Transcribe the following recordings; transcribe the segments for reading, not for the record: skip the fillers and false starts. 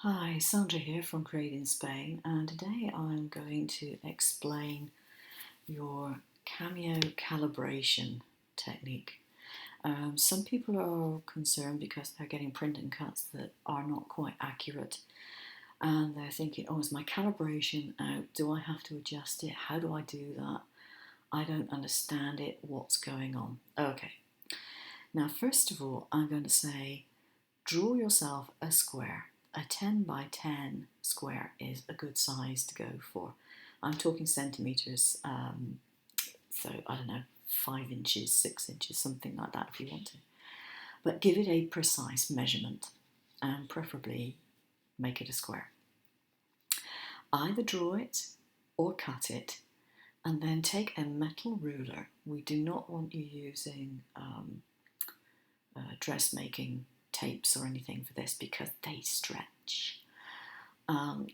Hi, Sandra here from Create in Spain, and today I'm going to explain your Cameo calibration technique. Some people are concerned because they're getting print and cuts that are not quite accurate, and they're thinking, oh, is my calibration out? Do I have to adjust it? How do I do that? I don't understand it. What's going on? Okay, now, first of all, I'm going to say draw yourself a square. A 10 by 10 square is a good size to go for. I'm talking centimetres, so I don't know, 5 inches, 6 inches, something like that if you want to. But give it a precise measurement and preferably make it a square. Either draw it or cut it and then take a metal ruler. We do not want you using dressmaking tapes or anything for this because they stretch.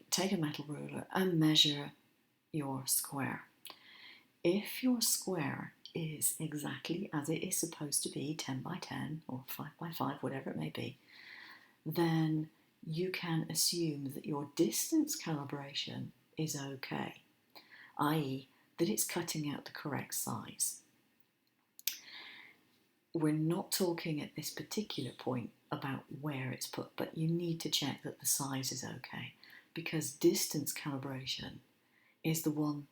Take a metal ruler and measure your square. If your square is exactly as it is supposed to be, 10 by 10 or 5 by 5, whatever it may be, then you can assume that your distance calibration is okay, i.e. that it's cutting out the correct size. We're not talking at this particular point about where it's put, but you need to check that the size is okay, because distance calibration is the one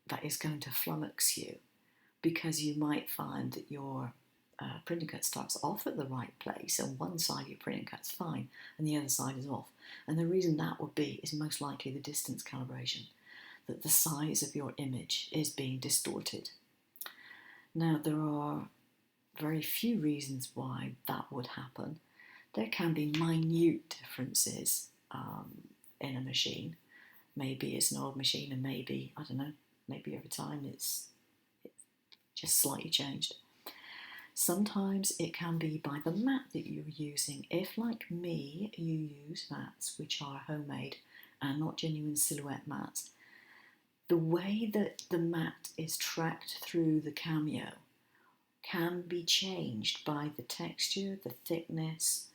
that is going to flummox you, because you might find that your printing cut starts off at the right place and one side of your printing cut's fine and the other side is off. And the reason that would be is most likely the distance calibration, that the size of your image is being distorted. Now, there are very few reasons why that would happen. There can be minute differences in a machine. Maybe it's an old machine and maybe, I don't know, maybe over time it's just slightly changed. Sometimes it can be by the mat that you're using. If, like me, you use mats which are homemade and not genuine Silhouette mats, the way that the mat is tracked through the Cameo can be changed by the texture, the thickness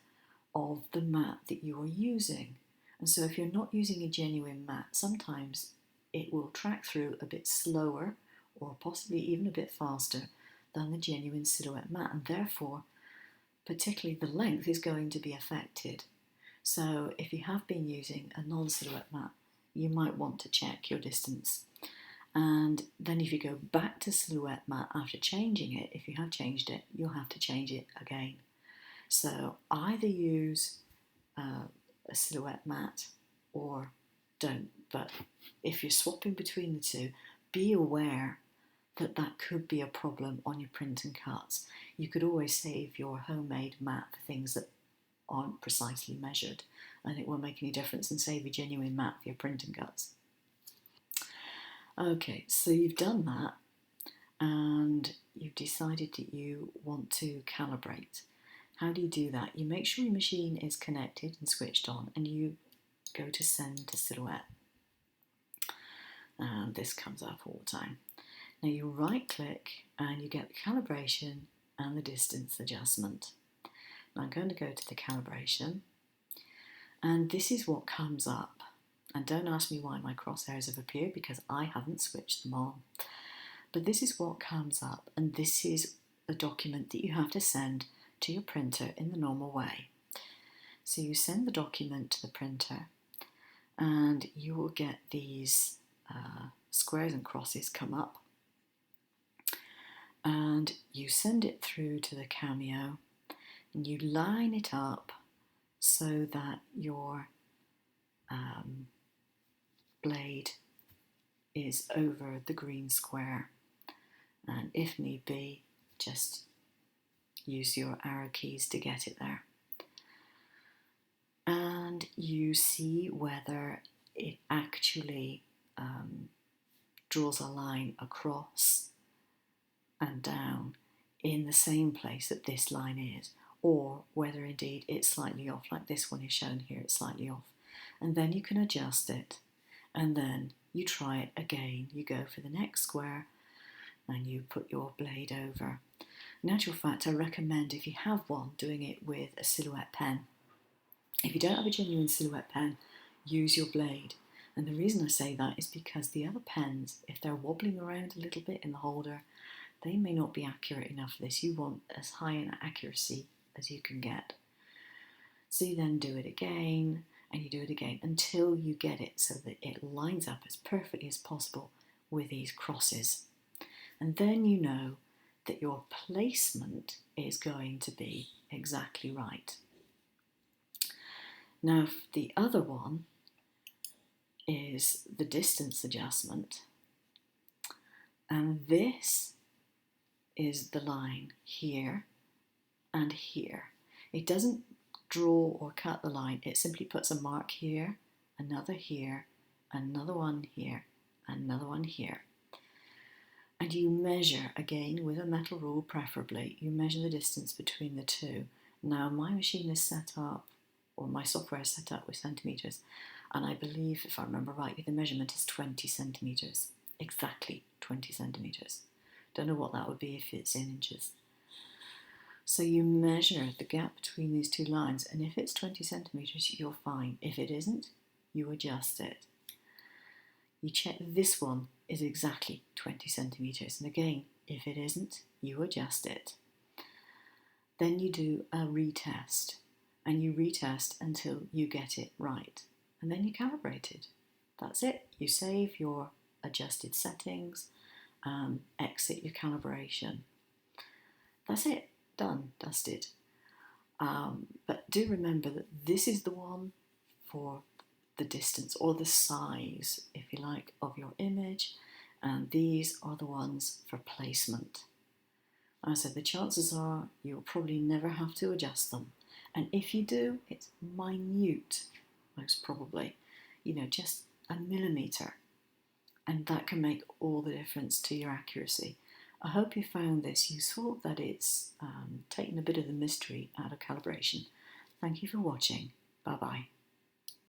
of the mat that you are using. And so if you're not using a genuine mat, sometimes it will track through a bit slower or possibly even a bit faster than the genuine Silhouette mat, and therefore particularly the length is going to be affected. So if you have been using a non-Silhouette mat, you might want to check your distance. And then if you go back to Silhouette mat after changing it, if you have changed it, you'll have to change it again. So either use a Silhouette mat or don't. But if you're swapping between the two, be aware that that could be a problem on your print and cuts. You could always save your homemade mat for things that aren't precisely measured, and it won't make any difference, and save a genuine mat for your print and cuts. Okay, so you've done that and you've decided that you want to calibrate. How do you do that? You make sure your machine is connected and switched on and you go to send to Silhouette. And this comes up all the time. Now you right click and you get the calibration and the distance adjustment. Now I'm going to go to the calibration and this is what comes up. And don't ask me why my crosshairs have appeared because I haven't switched them on. But this is what comes up, and this is a document that you have to send to your printer in the normal way. So you send the document to the printer and you will get these squares and crosses come up, and you send it through to the Cameo and you line it up so that your blade is over the green square, and if need be just use your arrow keys to get it there, and you see whether it actually draws a line across and down in the same place that this line is, or whether indeed it's slightly off, like this one is shown here, it's slightly off, and then you can adjust it. And then you try it again. You go for the next square and you put your blade over. In actual fact, I recommend, if you have one, doing it with a Silhouette pen, If you don't have a genuine Silhouette pen, use your blade. And the reason I say that is because the other pens, if they're wobbling around a little bit in the holder, they may not be accurate enough for this. You want as high an accuracy as you can get. So you then do it again, and you do it again until you get it so that it lines up as perfectly as possible with these crosses. And then you know that your placement is going to be exactly right. Now, the other one is the distance adjustment, and this is the line here and here. It doesn't draw or cut the line, it simply puts a mark here, another here, another one here, another one here. And you measure, again with a metal rule preferably, you measure the distance between the two. Now my machine is set up, or my software is set up with centimetres, and I believe, if I remember rightly, the measurement is 20 centimetres. Exactly 20 centimetres. Don't know what that would be if it's in inches. So you measure the gap between these two lines, and if it's 20 centimetres, you're fine. If it isn't, you adjust it. You check this one is exactly 20 centimetres, and again, if it isn't, you adjust it. Then you do a retest, and you retest until you get it right, and then you calibrate it. That's it. You save your adjusted settings, exit your calibration. That's it. Done, dusted. But do remember that this is the one for the distance or the size, if you like, of your image, and these are the ones for placement. As I said, the chances are you'll probably never have to adjust them, and if you do, it's minute, most probably, just a millimetre, and that can make all the difference to your accuracy. I hope you found this useful, that it's taken a bit of the mystery out of calibration. Thank you for watching. Bye bye.